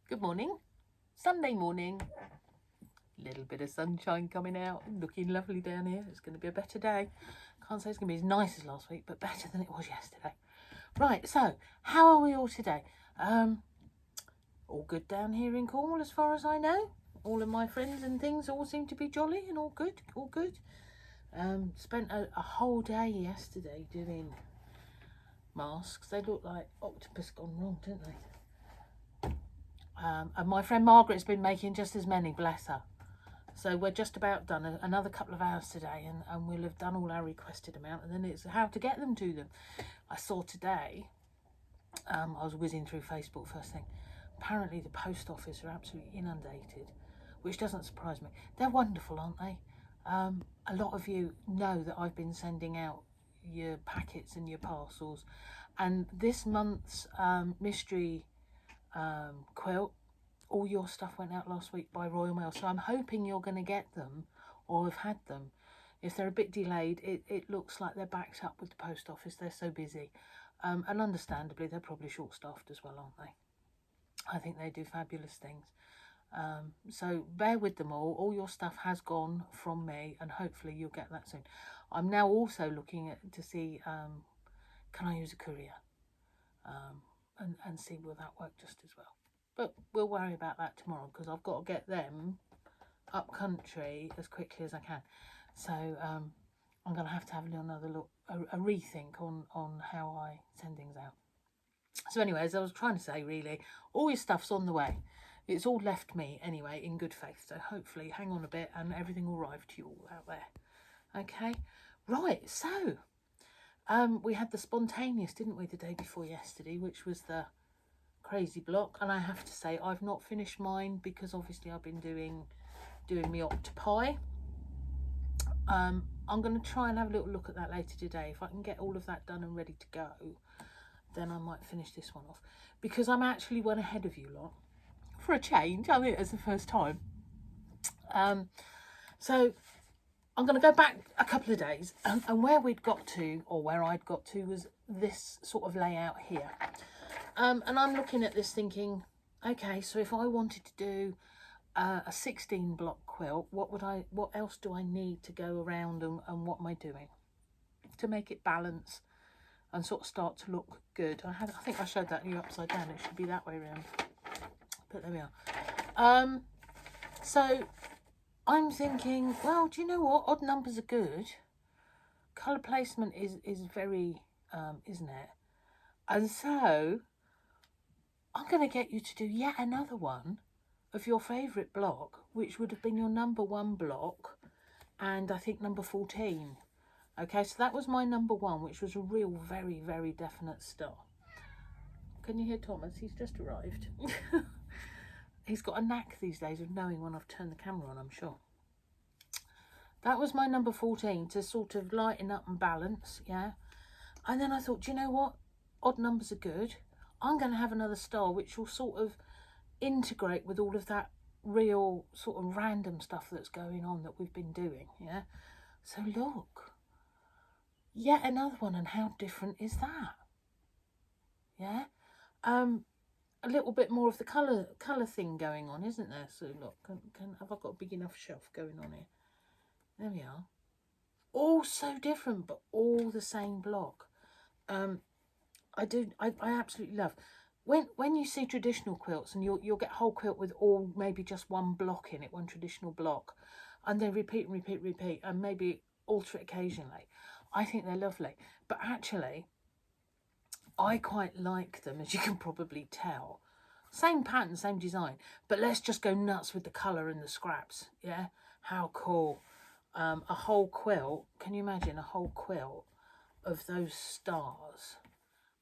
Good morning. Sunday morning. Little bit of sunshine coming out. Looking lovely down here. It's going to be a better day. Can't say it's going to be as nice as last week, but better than it was yesterday. Right, so how are we all today? All good down here in Cornwall as far as I know. All of my friends and things all seem to be jolly and all good, all good. Spent a whole day yesterday doing masks. They look like octopus gone wrong, don't they? And my friend Margaret's been making just as many, bless her. So we're just about done, another couple of hours today, and we'll have done all our requested amount, and then it's how to get them to them. I saw today, I was whizzing through Facebook first thing, apparently the post office are absolutely inundated, which doesn't surprise me. They're wonderful, aren't they? A lot of you know that I've been sending out your packets and your parcels, and this month's mystery quilt, all your stuff went out last week by Royal Mail, so I'm hoping you're going to get them or have had them. If they're a bit delayed, it looks like they're backed up with the post office. They're so busy, and understandably they're probably short-staffed as well, aren't they? I think they do fabulous things. So bear with them all your stuff has gone from me, and hopefully you'll get that soon. I'm now also looking at to see can I use a courier, and see will that work just as well. But we'll worry about that tomorrow, because I've got to get them up country as quickly as I can. So I'm going to have another look, a rethink on how I send things out. So anyway, as I was trying to say, really, all your stuff's on the way. It's all left me anyway, in good faith. So hopefully, hang on a bit and everything will arrive to you all out there. Okay, right, so we had the spontaneous, didn't we, the day before yesterday, which was the crazy block, and I have to say I've not finished mine because obviously I've been doing me octopi. I'm going to try and have a little look at that later today. If I can get all of that done and ready to go, then I might finish this one off, because I'm actually one ahead of you lot for a change. I mean, it's the first time. So I'm going to go back a couple of days, and where we'd got to, or where I'd got to, was this sort of layout here. And I'm looking at this thinking, okay, so if I wanted to do a 16 block quilt, what else do I need to go around, and what am I doing to make it balance and sort of start to look good? I think I showed that to you upside down. It should be that way around, but there we are. So I'm thinking, well, do you know what? Odd numbers are good. Colour placement is very, isn't it? And so I'm going to get you to do yet another one of your favourite block, which would have been your number 1 block, and I think number 14. Okay, so that was my number 1, which was a real, very, very definite star. Can you hear Thomas? He's just arrived. He's got a knack these days of knowing when I've turned the camera on, I'm sure. That was my number 14, to sort of lighten up and balance, yeah. And then I thought, do you know what? Odd numbers are good. I'm going to have another star, which will sort of integrate with all of that real sort of random stuff that's going on that we've been doing, yeah. So look, yet another one, and how different is that? Yeah. A little bit more of the colour thing going on, isn't there? So look, have I got a big enough shelf going on here? There we are. All so different, but all the same block. I absolutely love when you see traditional quilts, and you'll get a whole quilt with all maybe just one block in it, one traditional block, and they repeat and repeat and repeat, and maybe alter it occasionally. I think they're lovely, but actually I quite like them, as you can probably tell. Same pattern, same design, but let's just go nuts with the colour and the scraps. Yeah, how cool. A whole quilt, can you imagine a whole quilt of those stars?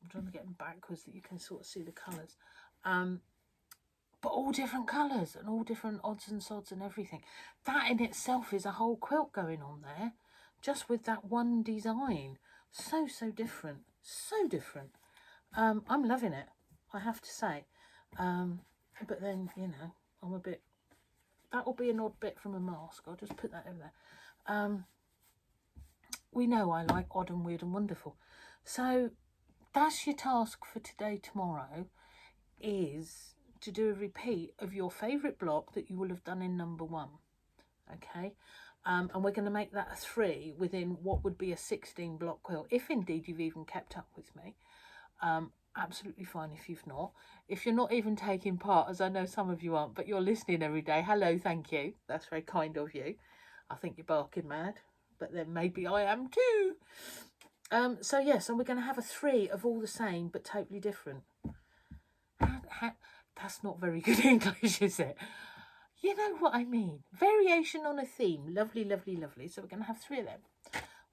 I'm trying to get them backwards that you can sort of see the colours. But all different colours and all different odds and sods and everything. That in itself is a whole quilt going on there, just with that one design. So different, so different. I'm loving it, I have to say. But then, you know, I'm a bit, that'll be an odd bit from a mask. I'll just put that over there. We know I like odd and weird and wonderful. So that's your task for today, tomorrow, is to do a repeat of your favourite block that you will have done in number 1. Okay, and we're going to make that a 3 within what would be a 16 block quilt, if indeed you've even kept up with me. Absolutely fine if you've not. If you're not even taking part, as I know some of you aren't, but you're listening every day, hello, thank you. That's very kind of you. I think you're barking mad, but then maybe I am too. So yes, and we're going to have a 3 of all the same, but totally different. That's not very good English, is it? You know what I mean. Variation on a theme. Lovely, lovely, lovely. So we're going to have 3 of them.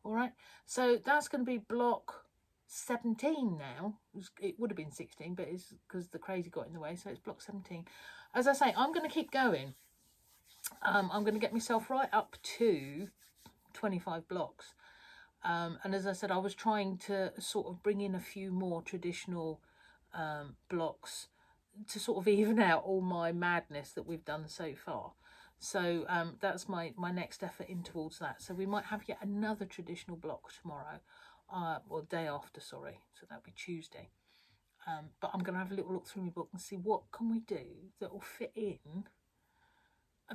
All right. So that's going to be block 17 now. It would have been 16, but it's because the crazy got in the way. So it's block 17. As I say, I'm going to keep going. I'm going to get myself right up to 25 blocks. And as I said, I was trying to sort of bring in a few more traditional blocks to sort of even out all my madness that we've done so far. So that's my next effort in towards that. So we might have yet another traditional block tomorrow, or day after, sorry. So that'll be Tuesday. But I'm going to have a little look through my book and see what can we do that will fit in,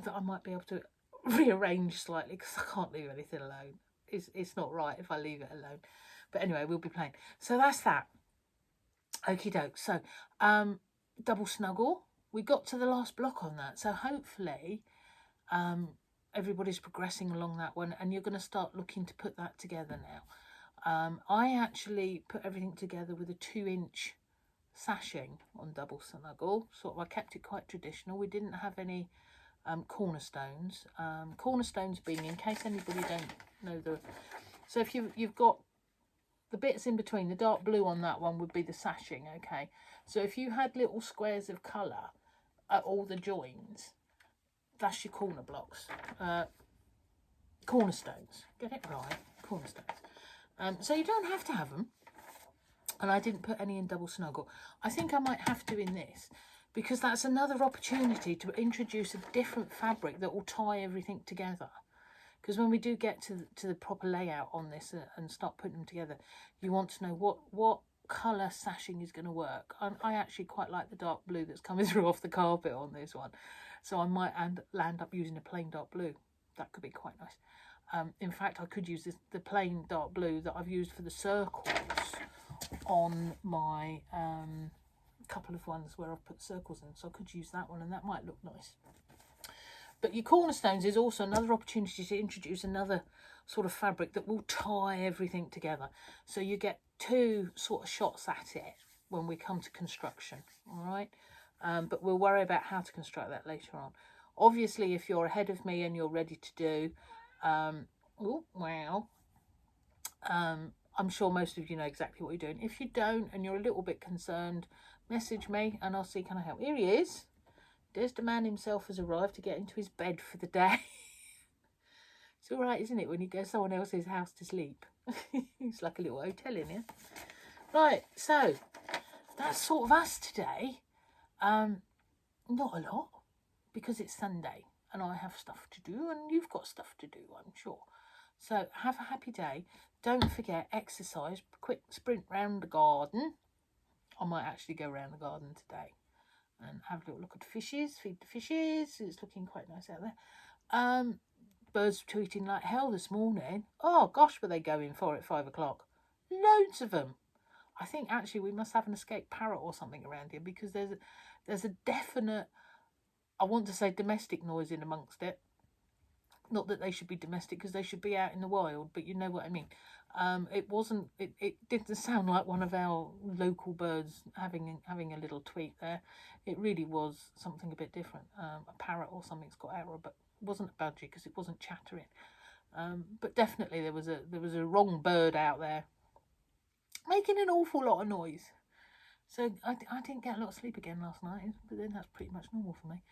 that I might be able to rearrange slightly, because I can't leave anything alone. It's not right if I leave it alone. But anyway, we'll be playing. So that's that. Okie doke. So double snuggle. We got to the last block on that. So hopefully everybody's progressing along that one, and you're going to start looking to put that together now. I actually put everything together with a 2-inch sashing on double snuggle. Sort of, I kept it quite traditional. We didn't have any cornerstones. Cornerstones being, in case anybody don't know the, so if you've got the bits in between, the dark blue on that one would be the sashing. Okay, so if you had little squares of colour at all the joins, that's your corner blocks, cornerstones. Get it right, cornerstones. So you don't have to have them, and I didn't put any in double snuggle. I think I might have to in this, because that's another opportunity to introduce a different fabric that will tie everything together. Because when we do get to the proper layout on this and start putting them together, you want to know what colour sashing is going to work. I actually quite like the dark blue that's coming through off the carpet on this one. So I might land up using a plain dark blue. That could be quite nice. In fact, I could use the plain dark blue that I've used for the circles on my couple of ones where I've put circles in. So I could use that one, and that might look nice. But your cornerstones is also another opportunity to introduce another sort of fabric that will tie everything together. So you get 2 sort of shots at it when we come to construction, all right? But we'll worry about how to construct that later on. Obviously, if you're ahead of me and you're ready to do, I'm sure most of you know exactly what you're doing. If you don't and you're a little bit concerned, message me and I'll see, can I help? Here he is. There's the man himself has arrived to get into his bed for the day. It's all right, isn't it, when you go to someone else's house to sleep? It's like a little hotel in here. Right, so that's sort of us today. Not a lot, because it's Sunday and I have stuff to do and you've got stuff to do, I'm sure. So have a happy day. Don't forget, exercise, quick sprint round the garden. I might actually go around the garden today and have a little look at the fishes, feed the fishes. It's looking quite nice out there. Birds were tweeting like hell this morning. Oh gosh, were they going for it at 5 o'clock? Loads of them. I think actually we must have an escaped parrot or something around here, because there's a definite, I want to say, domestic noise in amongst it. Not that they should be domestic, because they should be out in the wild, but you know what I mean. It didn't sound like one of our local birds having a little tweet there. It really was something a bit different. A parrot or something's got out, but it wasn't a budgie because it wasn't chattering. But definitely there was a wrong bird out there making an awful lot of noise. So I didn't get a lot of sleep again last night, but then that's pretty much normal for me.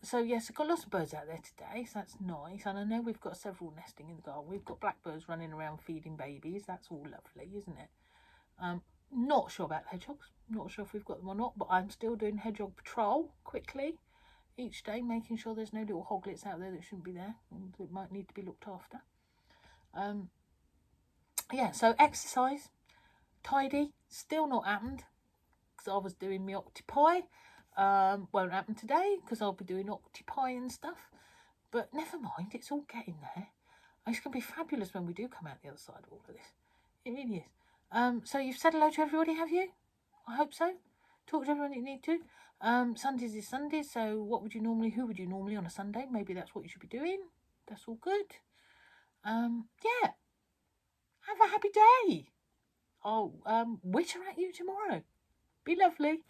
So yes, I've got lots of birds out there today, so that's nice. And I know we've got several nesting in the garden. We've got blackbirds running around feeding babies. That's all lovely, isn't it? Not sure about hedgehogs. Not sure if we've got them or not, but I'm still doing hedgehog patrol quickly each day, making sure there's no little hoglets out there that shouldn't be there and that might need to be looked after. Yeah, so exercise, tidy, still not happened because I was doing my octopi. Won't happen today because I'll be doing Octopi and stuff. But never mind, it's all getting there. It's going to be fabulous when we do come out the other side of all of this. It really is. So you've said hello to everybody, have you? I hope so. Talk to everyone you need to. Sundays is Sundays, so who would you normally on a Sunday? Maybe that's what you should be doing. That's all good. Yeah. Have a happy day. I'll witter at you tomorrow. Be lovely.